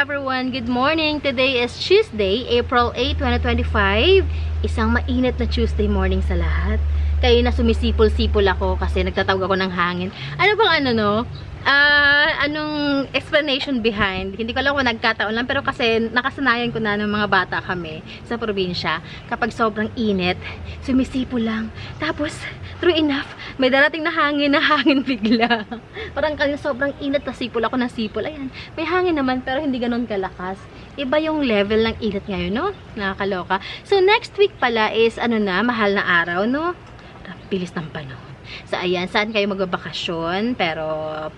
everyone! Good morning! Today is Tuesday, April 8, 2025. Isang mainit na Tuesday morning sa lahat. Kayo na sumisipol-sipol ako kasi nagtatawag ako ng hangin. Ano bang anong explanation behind? Hindi ko alam kung nagkataon lang, pero kasi nakasanayan ko na ng mga bata kami sa probinsya. Kapag sobrang init, sumisipol lang. Tapos, true enough, may darating na hangin bigla. Parang kasi sobrang init na sipol ako na sipol. Ayan, may hangin naman pero hindi ganun kalakas. Iba yung level ng init ngayon, no? Nakakaloka. So, next week pala is, mahal na araw, no? Bilis ng panahon. So, ayan, saan kayo magbabakasyon? Pero,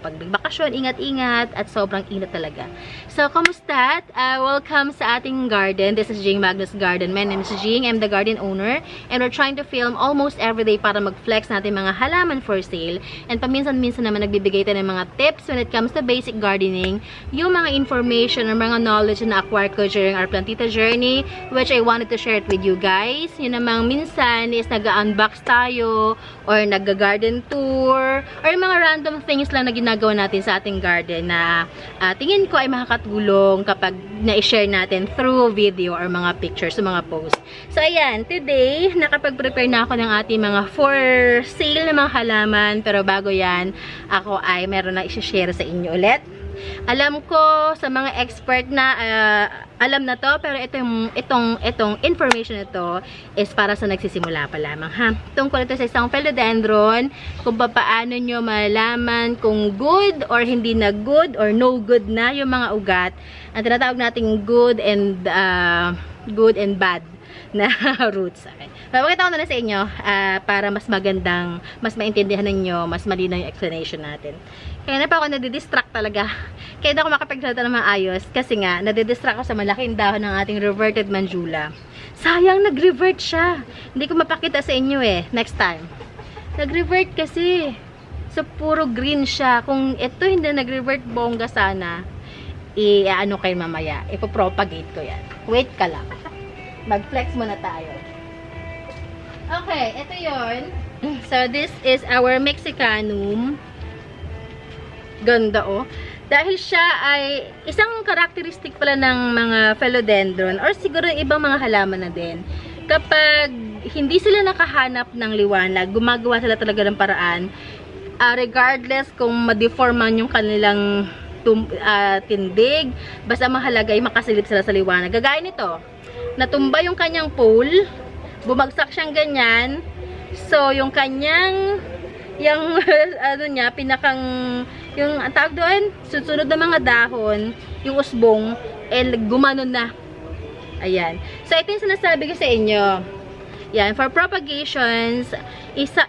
pag nagbakasyon, ingat-ingat at sobrang init talaga. So, kamusta? Welcome sa ating garden. This is Jing Magnus Garden. My name is Jing. I'm the garden owner. And we're trying to film almost every day para mag-flex natin mga halaman for sale. And paminsan-minsan naman nagbibigay tayo ng mga tips when it comes to basic gardening. Yung mga information or mga knowledge na acquire ko during our plantita journey, which I wanted to share it with you guys. Yun namang minsan is nag-unbox tayo or nag-garden tour or mga random things lang na ginagawa natin sa ating garden na tingin ko ay makakatulong kapag na-share natin through video or mga pictures o mga posts. So, ayan, today, nakapag-prepare na ako ng ating mga for sale na mga halaman, pero bago yan, ako ay meron na i-share sa inyo ulit. Alam ko sa mga expert na alam na to, pero itong information ito is para sa nagsisimula pa lamang, ha. Tungkol ito sa isang philodendron, kung paano nyo malaman kung good or hindi na good or no good na yung mga ugat. Ang tinatawag nating good and bad na roots. Okay. Mapakita ko na sa inyo para mas magandang, mas maintindihan ninyo, mas malinaw yung explanation natin. Kaya na pa ako nadidistract talaga. Kaya hindi ako makapagsalita ng maayos kasi nga, nadidistract ako sa malaking dahon ng ating reverted mandula. Sayang, nag-revert siya. Hindi ko mapakita sa inyo next time. Nag-revert kasi. So, puro green siya. Kung ito hindi nag-revert bongga sana, ano kayo mamaya. Ipopropagate ko yan. Wait ka lang. Mag-flex muna tayo. Okay, ito yon. So, this is our Mexicanum. Ganda, oh. Dahil siya ay isang characteristic pala ng mga philodendron or siguro ibang mga halaman na din. Kapag hindi sila nakahanap ng liwanag, gumagawa sila talaga ng paraan, regardless kung ma-deforman yung kanilang tindig, basta mahalaga ay makasilip sila sa liwanag. Gagaya nito, natumba yung kanyang pole, bumagsak siyang ganyan, so yung kanyang yung tawag doon, susunod na mga dahon, yung usbong, gumanon na. Ayan. So, ito yung sinasabi ko sa inyo. Yan, for propagations,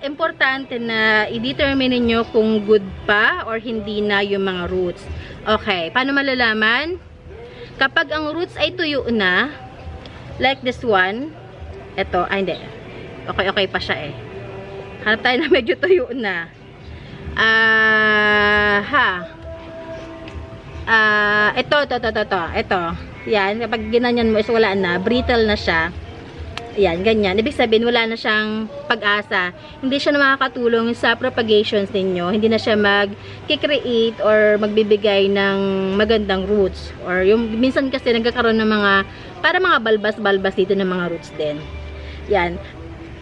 importante na i-determine niyo kung good pa or hindi na yung mga roots. Okay, paano malalaman? Kapag ang roots ay tuyo na, like this one, ito, hindi. Okay pa siya Hanap tayo na medyo tuyo na. Ito. Yan, kapag ginanyan mo is wala na, brittle na siya. Yan, ganyan. Ibig sabihin, wala na siyang pag-asa. Hindi siya na makakatulong sa propagations ninyo. Hindi na siya mag-create or magbibigay ng magandang roots. Or yung, minsan kasi nagkakaroon ng para mga balbas-balbas dito ng mga roots din. Yan.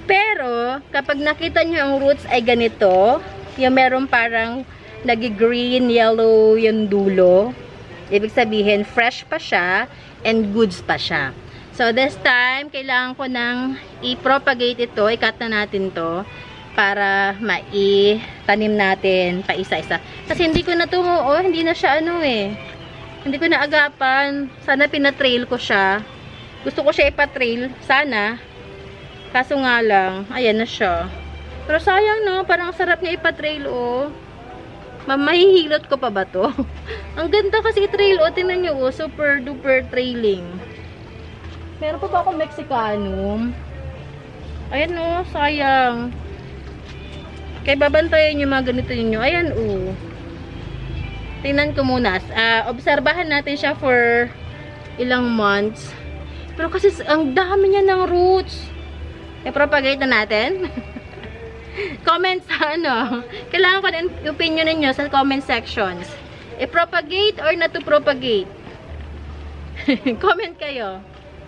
Pero, kapag nakita nyo ang roots ay ganito, yung meron parang nag-green, yellow yung dulo. Ibig sabihin, fresh pa siya and goods pa siya. So, this time, kailangan ko nang i-propagate ito. I-cut na natin to para mai-tanim natin pa isa-isa. Kasi hindi ko na ito, hindi na siya hindi ko na agapan. Sana pinatrail ko siya. Gusto ko siya ipatrail. Sana. Kaso nga lang, ayan na siya. Pero sayang, no? Parang sarap niya ipatrail, Mahihilot ko pa ba to? Ang ganda kasi trail, tingnan nyo, super duper trailing. Meron pa ba akong Mexicanum? Ayan, sayang. Kaya babantayan yung mga ganito ninyo. Ayan, tingnan ko muna. Obserbahan natin siya for ilang months. Pero kasi ang dami niya ng roots. I-propagate na natin. Comment sa kailangan ko ng opinion ninyo sa comment sections. I-propagate or not to propagate? Comment kayo.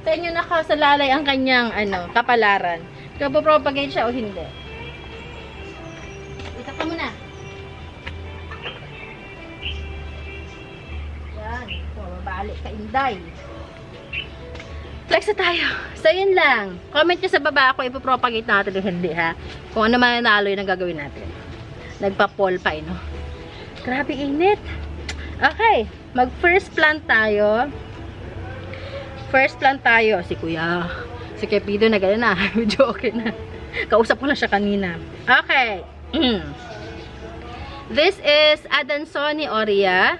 Sa inyo nakasalalay ang kanyang kapalaran. Kung propagate siya o hindi. Ito ka muna. Yan. Mabalik ka, Inday. Flex na tayo. So, yun lang. Comment nyo sa baba kung ipopropagate natin o hindi, ha? Kung ano man nalo yung gagawin natin. Nagpa-poll pa, no? Grabe, init. Okay. Mag-first plant tayo. First plant tayo. Si Kuya. Si Kepido na gano'n na. Medyo okay na. Kausap ko lang siya kanina. Okay. This is Adansonii aurea.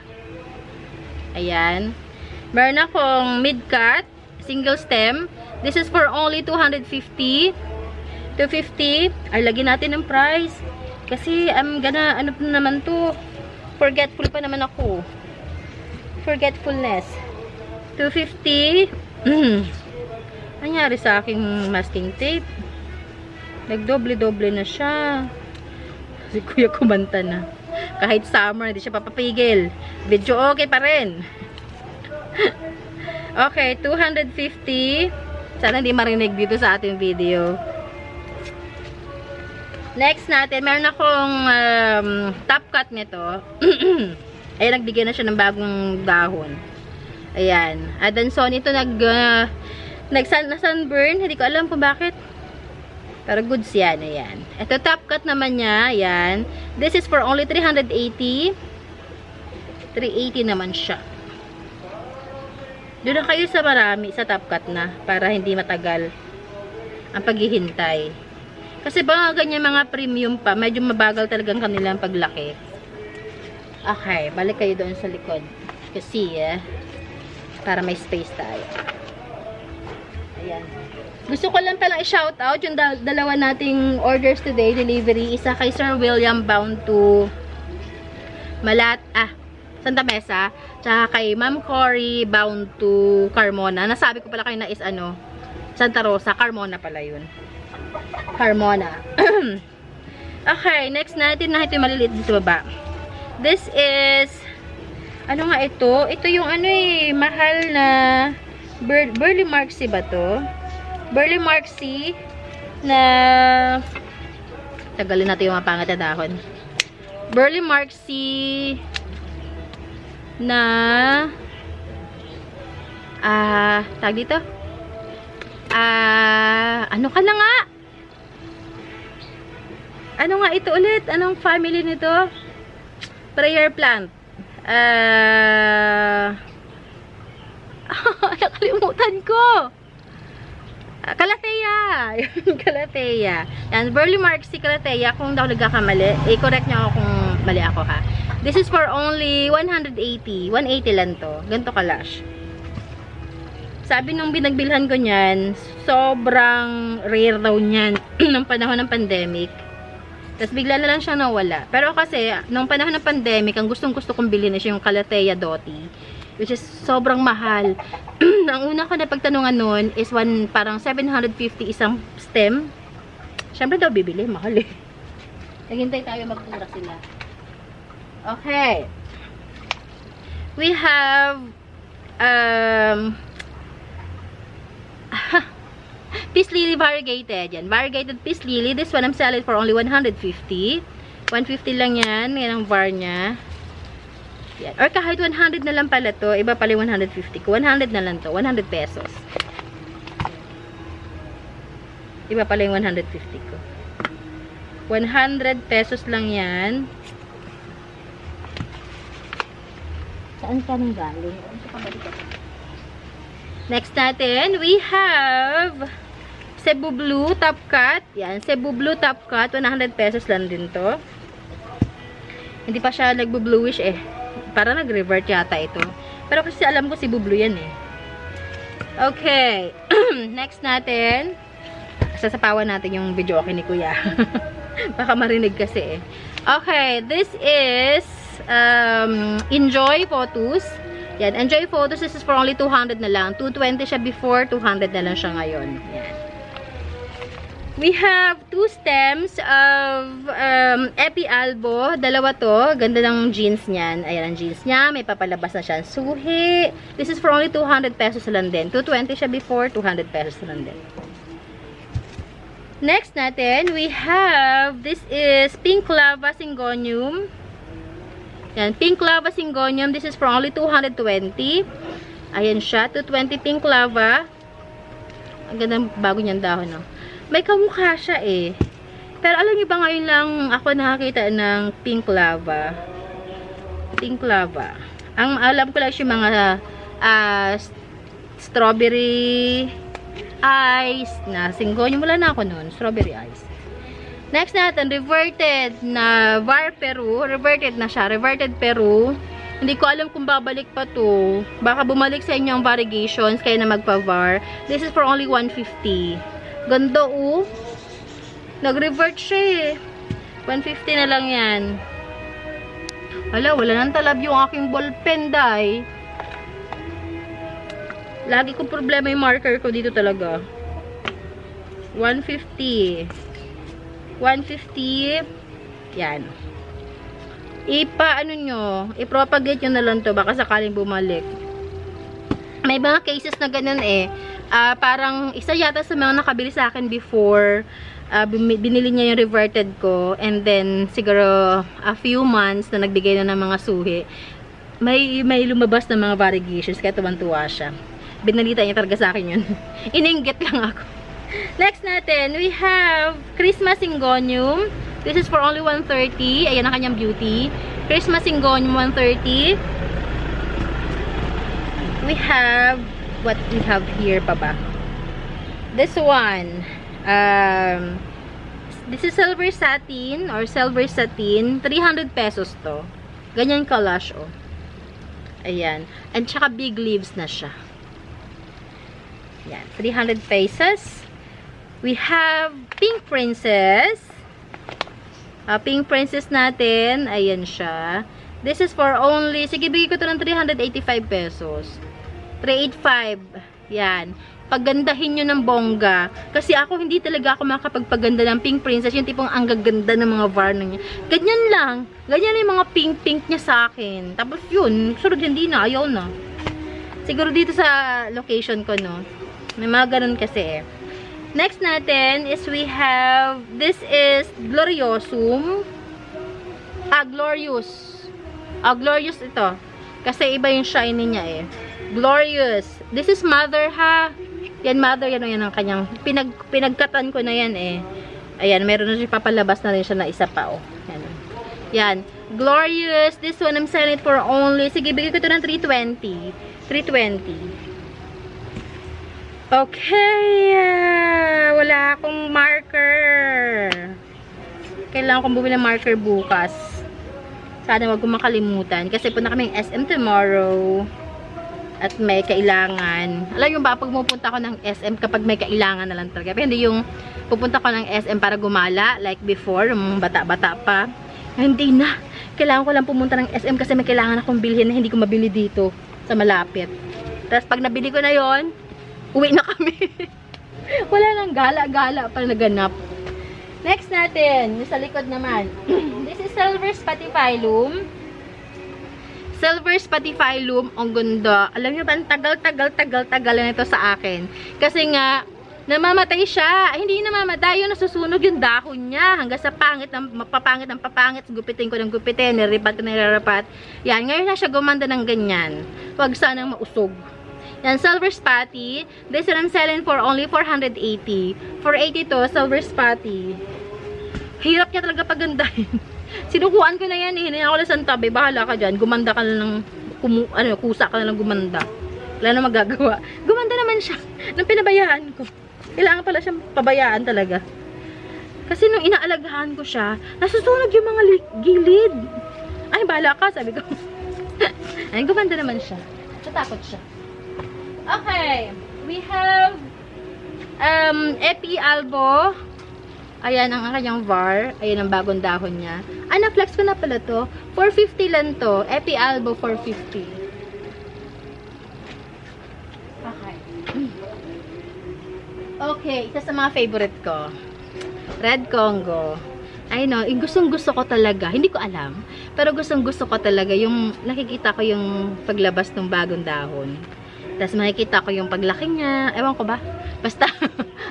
Ayan. Meron akong mid-cut. Single stem. This is for only 250. 250. Ay, lagyan natin ng price. Kasi, I'm gonna, ano pa naman to. Forgetful pa naman ako. Forgetfulness. 250. Nangyari sa aking masking tape. Nagdoble-doble na siya. Si Kuya kumanta na. Kahit summer, hindi siya papapigil. Video okay pa rin. Okay, 250. Sana hindi marinig dito sa ating video. Next natin, meron akong top cut nito. Ay, nagbigay na siya ng bagong dahon. Ayan. Adansonii ito nag-sunburn. Hindi ko alam kung bakit. Pero goods yan. Ayan. Ito top cut naman niya. Ayan. This is for only 380. 380 naman siya. Doon na kayo sa marami, sa top cut na. Para hindi matagal ang paghihintay. Kasi ba ganyan mga premium pa, medyo mabagal talagang kanilang paglaki. Okay, balik kayo doon sa likod. Kasi, para may space tayo. Ayan. Gusto ko lang palang i-shoutout yung dalawa nating orders today, delivery. Isa kay Sir William bound to Santa Mesa. Tsaka kay Ma'am Cory bound to Carmona. Nasabi ko pala kayo na is Santa Rosa. Carmona pala yun. Carmona. Okay, next natin na ito yung maliliit dito baba. This is ano nga ito? Ito yung mahal na Burle Marx ba to? Burle Marx na tagalin natin yung mga pangat na dahon. Burle Marx na tag dito? Ano ka na nga? Ano nga ito ulit? Anong family nito? Prayer plant. Nakalimutan ko. Calathea. Calathea. Yan, Burle Marx Calathea. Kung daw nagkakamali, i-correct nyo ako kung mali ako, ha. This is for only 180. 180 lang to. Ganito kalash. Sabi nung binagbilhan ko niyan, sobrang rare daw niyan ng panahon ng pandemic. Tapos bigla na lang siya nawala. Pero kasi, nung panahon ng pandemic, ang gustong-gusto kong bilhin is yung Calathea Doti. Which is sobrang mahal. Ang una ko na pagtanungan nun is parang 750 isang stem. Siyempre daw bibili, mahal eh. Naghintay tayo magpura sila. Okay. We have Peace Lily variegated. Yan. Variegated Peace Lily. This one I'm selling for only 150. 150 lang yan. Yan ang var niya. Yan. Or kahit 100 na lang pala to. Iba pala 150 ko. 100 na lang to. 100 pesos. Iba pala yung 150 ko. 100 pesos lang yan. Saan ka nang galing? Next natin, we have Cebu Blue Top Cut. Yan, Cebu Blue Top Cut. 100 pesos lang din to. Hindi pa siya nagbo-bluish eh. Para nag-revert yata ito. Pero kasi alam ko Cebu Blue yan eh. Okay. Next natin. Sasapawan natin yung video okay ni Kuya. Baka marinig kasi eh. Okay, this is Enjoy Photos. Yan, Enjoy Photos. This is for only 200 na lang. 220 siya before, 200 na lang siya ngayon. Yan. We have 2 stems of Epi Albo. Dalawa to. Ganda ng jeans niyan. Ayan ang jeans niya. May papalabas na siya. Suhi. This is for only 200 pesos lang din. 220 siya before. 200 pesos lang din. Next natin, we have, this is Pink Lava Syngonium. Yan, Pink Lava Syngonium. This is for only 220. Ayan siya. 220 Pink Lava. Ang ganda bago niyang dahon, no? May kamukha siya eh. Pero alam niyo ba ngayon lang ako nakakita ng pink lava. Pink lava. Ang alam ko lang yung mga strawberry ice na syngonium. Wala na ako nun. Strawberry ice. Next natin, reverted na Var Peru. Reverted na siya. Reverted Peru. Hindi ko alam kung babalik pa to. Baka bumalik sa inyo ang variegations kaya na magpa-var. This is for only 150. Ganda oh. Nag-revert siya eh. 150 na lang yan. Wala nang talab yung aking ballpen dai. Lagi kong problema yung marker ko dito talaga. 150. 150. Yan. I-propagate nyo na lang to. Baka sakaling bumalik. May mga cases na ganun eh. Parang isa yata sa mga nakabili sa akin before, binili niya yung reverted ko, and then siguro a few months na nagbigay na ng mga suhi, may lumabas na mga variegations, kaya tuwan-tuwa siya. Binalita niya talaga sa akin yun. Ininggit lang ako. Next natin, we have Christmas Syngonium. This is for only 130. Ayan ang kanyang beauty. Christmas Syngonium 130. We have what we have here pa ba? This one, this is silver satin or silver satin, 300 pesos to. Ganyan ka-lush oh. Ayan. And tsaka big leaves na siya. Yan, 300 pesos. We have Pink Princess. Pink Princess natin, ayan siya. This is for only, sige bigay ko to ng 385 pesos. 385. Yan. Paggandahin nyo ng bongga. Kasi ako, hindi talaga ako makapagpaganda ng Pink Princess. Yung tipong ang gaganda ng mga varna niya. Ganyan lang. Ganyan yung mga pink-pink niya sa akin. Tapos yun, sunod hindi na. Ayaw na. Siguro dito sa location ko, no. May mga ganun kasi eh. Next natin is we have, this is Gloriosum. Glorious. Glorious ito. Kasi iba yung shiny niya eh. Glorious. This is mother ha. Yan mother, yan ang kanyang pinagkatan ko na yan eh. Ayan, meron na siya, papalabas na rin siya na isa pa oh. Yan. Yan. Glorious. This one I'm selling it for only, sige bigay ko ito ng 320. 320. Okay. Wala akong marker. Kailangan kong bumili ng marker bukas. Sana wag kong makalimutan. Kasi punta kami ng SM tomorrow. At may kailangan. Alam yung ba, pag pupunta ako ng SM kapag may kailangan na lang talaga. Pero hindi yung pupunta ko ng SM para gumala. Like before, yung bata-bata pa. Hindi na. Kailangan ko lang pumunta ng SM kasi may kailangan akong bilhin na hindi ko mabili dito sa malapit. Tapos pag nabili ko na yon, uwi na kami. Wala nang gala-gala pa naganap. Next natin, yung sa likod naman. This is Silver Spatifilum. Silver Spatifilum, ang ganda. Alam niyo ba, tagal na ito sa akin. Kasi nga, namamatay siya. Hindi namamatay, yung nasusunog yung dahon niya. Hanggang sa papangit, gupitin ko ng gupitin, niriripat. Yan, ngayon na siya gumanda ng ganyan. Huwag sanang mausog. Yan, Silver Spati. This one I'm selling for only 480. 480 to, Silver Spati. Hirap niya talaga pagandahin. Sinukuan ko na yan eh. Hinayaan ko lang sa tabi. Bahala ka dyan. Gumanda ka na lang. Kusa ka na lang gumanda. Wala na magagawa. Gumanda naman siya. Nung pinabayaan ko. Kailangan pala siyang pabayaan talaga. Kasi nung inaalagahan ko siya, nasusunog yung mga gilid. Ay, bahala ka. Sabi ko. Ay, gumanda naman siya. Natakot siya. Okay. We have Epi Albo. Ayan ang kanyang var. Ayan ang bagong dahon niya. Ah, na-flex ko na pala to. 450 lang to. Epi Albo 450. Okay. Okay. Isa sa mga favorite ko. Red Congo. I know, gustong-gusto ko talaga. Hindi ko alam. Pero gustong-gusto ko talaga yung nakikita ko yung paglabas ng bagong dahon. Tapos makikita ko yung paglaki niya. Ewan ko ba? Basta,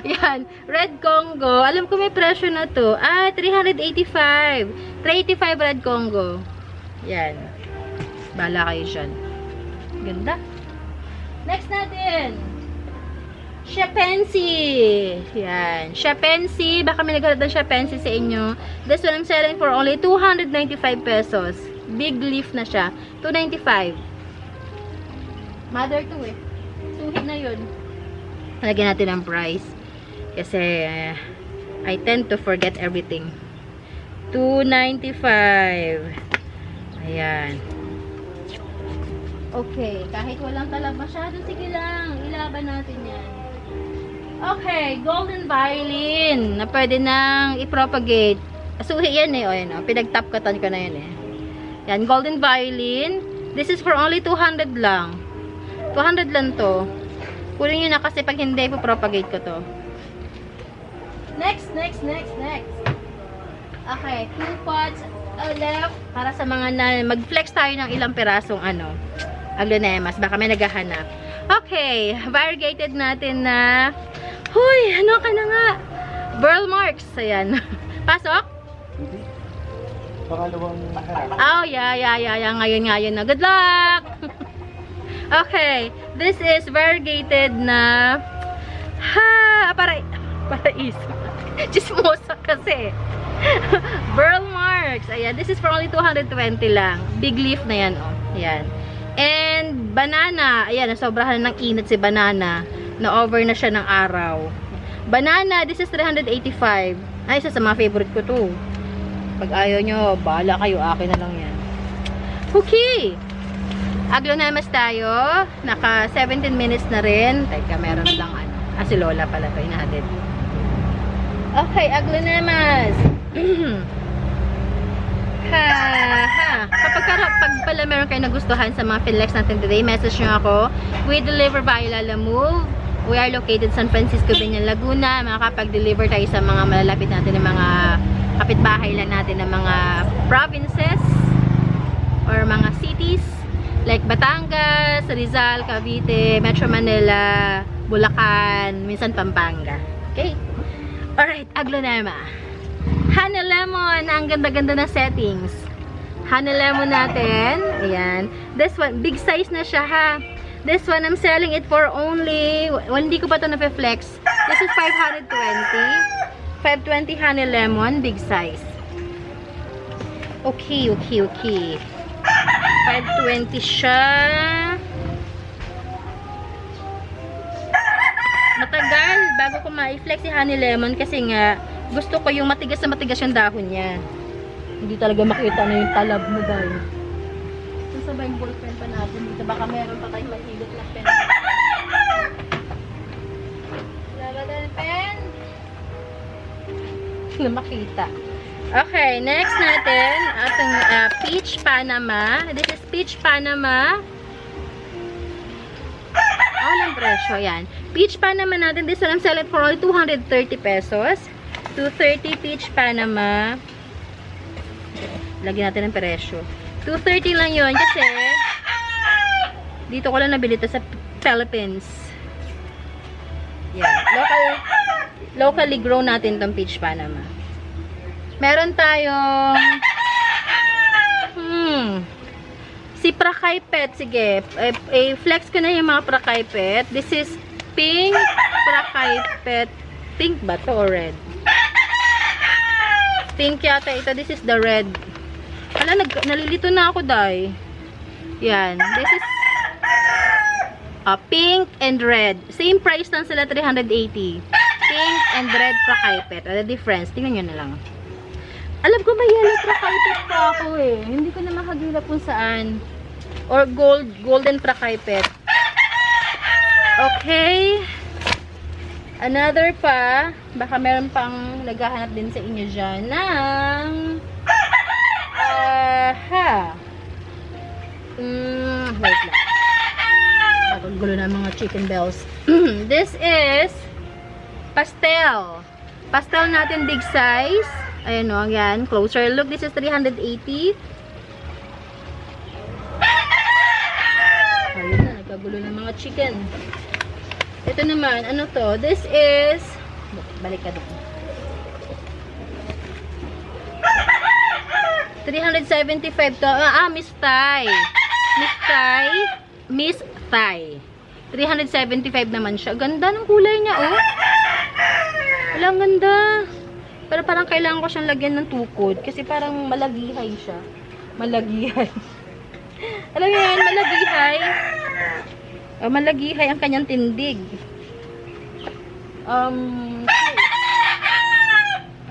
yan. Red Congo. Alam ko may presyo na to. 385. 385 Red Congo. Yan. Bahala kayo dyan. Ganda. Next natin. Shapensi. Yan. Shapensi. Baka may naghalat ng Shapensi sa inyo. This one I'm selling for only 295 pesos. Big leaf na siya. 295. Mother 2 eh. Suhit na yun. Lagyan natin ang price. Kasi I tend to forget everything. 295. Ayan. Okay. Kahit walang talab masyado, sige lang. Ilaban natin yan. Okay. Golden violin. Na pwede nang i-propagate. Suhi yan eh. O yan o. Pinag-tapkatan ko na yan eh. Yan. Golden violin. This is for only 200 lang. 200 lang to. Kunin nyo na kasi pag hindi, ipopropagate ko to. Next. Okay, 2 pots left para sa mga na mag-flex tayo ng ilang pirasong aglonemas. Baka may naghahanap. Okay, variegated natin na huy, ano ka na nga? Burl marks. Ayan. Pasok? Pangalawang harap. Oh, yeah. Ngayon na. Good luck! Okay, this is variegated na paraiso. Chismosa kasi. Burl marks. Ayan, this is for only 220 lang. Big leaf na yan, oh. Ayan. And banana. Ayan, nasobrahan ng init si banana. Na-over na siya ng araw. Banana, this is 385. Ay, isa sa mga favorite ko to. Pag ayaw nyo, bahala kayo. Akin na lang yan. Okay. Aglonemas tayo. Naka 17 minutes na rin. Teka, meron lang si Lola pala to. Inahatid. Okay, aglonemas. Kapag pala meron kayo nagustuhan sa mga Finlex natin today, message nyo ako. We deliver by Lala Move. We are located San Francisco, Binyan, Laguna. Makakapag-deliver tayo sa mga malalapit natin ng mga kapitbahay lang natin ng mga provinces or mga cities. Like Batangas, Rizal, Cavite, Metro Manila, Bulacan, minsan Pampanga. Okay? Alright, aglonema. Honey lemon. Ang ganda-ganda na settings. Honey lemon natin. Ayan. This one, big size na siya ha. This one, I'm selling it for only, hindi ko pa ito na-flex. This is 520. 520 honey lemon, big size. Okay. 520 siya. Matagal bago ko ma-flex si honey lemon kasi nga gusto ko yung matigas na matigas yung dahon niya. Hindi talaga makita na yung talab mo dahil. Kung sabay yung ballpen pa natin dito, baka meron pa tayong mahigit na pen. Lalagyan pen. Na makita. Okay, next natin, ating peach Panama. This is peach Panama. Walang presyo, yan. Peach Panama natin, this one I'm selling for only 230 pesos. 230 peach Panama. Lagyan natin ng presyo. 230 lang yun kasi dito ko lang nabili ito sa Philippines. Yan. Locally grown natin tong peach Panama. Meron tayong si Prakay Pet. Sige, flex ko na yung mga Prakay Pet. This is pink Prakay Pet. Pink ba to or red? Pink yata ito. This is the red. Wala, nalilito na ako, day. Yan. This is pink and red. Same price lang sila, 380. Pink and red Prakay Pet. The difference, tingnan nyo na lang. Alam ko may yellow Prakay Pet pa ako eh. Hindi ko na makagila kung saan. Or golden Prakay Pet. Okay. Another pa. Baka meron pang naghahanap din sa inyo dyan ng wait lang. Gulo na mga chicken bells. This is pastel. Pastel natin, big size. Ayan o, yan. Closer look. This is 380. Ayun na, nagkagulo ng mga chicken. Ito naman, ano to? This is... Balik ka doon. 375 to. Miss Thai. Miss Thai. Miss Thai. 375 naman siya. Ganda ng kulay niya, oh. Wala, ang ganda. Pero parang kailangan ko siyang lagyan ng tukod. Kasi parang malagihay siya. Malagihay. Alam mo yan, malagihay. Malagihay ang kanyang tindig.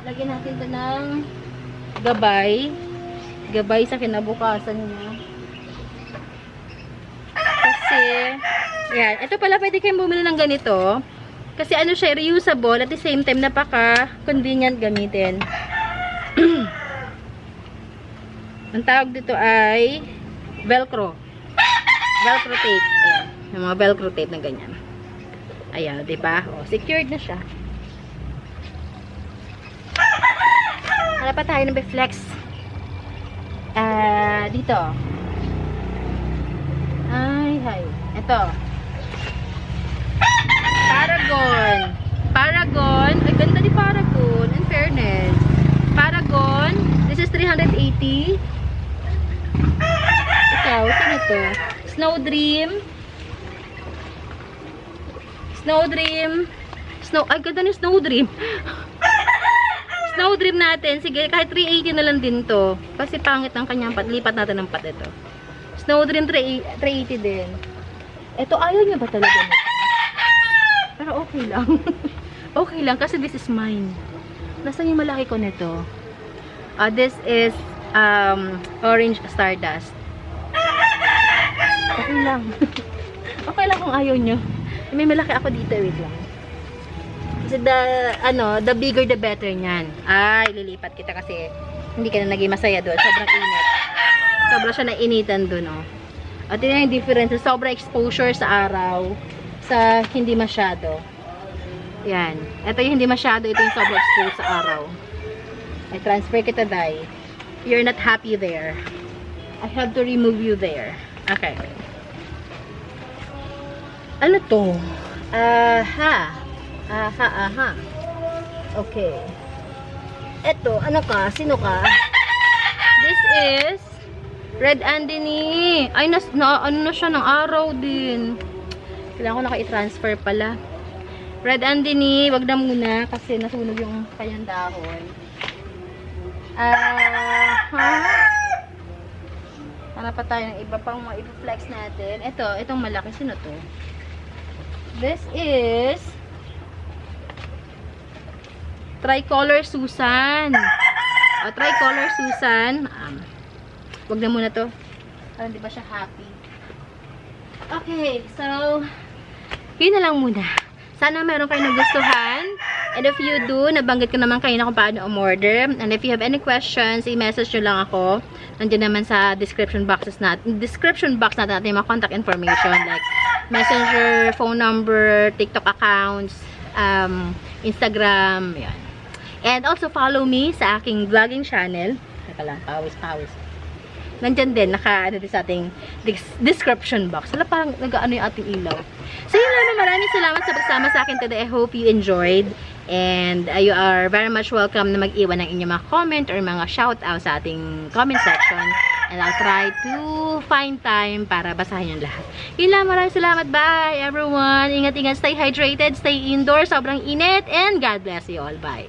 Lagyan natin ito ng gabay. Gabay sa kinabukasan niya. Kasi, yan. Ito pala, pwede kayong bumili ng ganito. Kasi ano siya, reusable. At the same time, napaka-convenient gamitin. Ang tawag dito ay Velcro. Velcro tape. Ayan. Yung mga Velcro tape na ganyan. Ayan, diba? O, secured na siya. Hala pa tayo ng Beflex. Dito. Ay. Ito. Paragon. Paragon. Ay, ganda ni Paragon. In fairness. Paragon. This is 380. Ikaw, sino to? Snow Dream. Snow Dream. Ay, ganda ni Snow Dream. Snow Dream natin. Sige, kahit 380 na lang din to. Kasi pangit ang kanyang pat. Lipat natin ng pat ito. Snow Dream 380 din. Ito, ayaw niya ba talaga nito? Pero okay lang. Okay lang kasi this is mine. Nasaan yung malaki ko nito? This is Orange Stardust. Okay lang. Okay lang kung ayaw nyo. May malaki ako dito. Wait lang. Kasi the bigger the better niyan. Ay, lilipat kita kasi hindi ka na naging masaya doon. Sobrang init. Sobra siya nainitan doon, oh. At yun yung difference. Sobrang exposure sa araw. Sa hindi masyado. Yan. Ito yung hindi masyado. Ito yung sobrang exposed sa araw. I transfer kita, Dai. You're not happy there. I have to remove you there. Okay. Ano to? Aha. Okay. Eto, ano ka? Sino ka? This is Red Andini. Ay, ano na siya ng araw din. Kailangan ko naka-i-transfer pala. Red Andini, wag na muna kasi nasunog yung kanyang dahon. Hanap pa tayo ng iba pang i-flex natin. Itong malaki. Sino to? This is Tricolor Susan. Tricolor Susan. Wag na muna to. Parang di ba siya happy? Okay, so yun na lang muna. Sana meron kayo nagustuhan. And if you do, nabanggit ko naman kayo na kung paano umorder. And if you have any questions, i-message nyo lang ako. Nandiyan naman sa description box natin yung mga contact information like Messenger, phone number, TikTok accounts, Instagram, yan. And also follow me sa aking vlogging channel. Teka lang, pawis. Nandyan din, naka-ano din sa ating description box. Wala, parang nag-ano yung ating ilaw. So yun lang, maraming salamat sa pagsama sa akin today. I hope you enjoyed. And you are very much welcome na mag-iwan ng inyong mga comment or mga shout-out sa ating comment section. And I'll try to find time para basahin yung lahat. Yun lang, maraming salamat. Bye, everyone. Ingat-ingat, stay hydrated, stay indoors. Sobrang init. And God bless you all. Bye.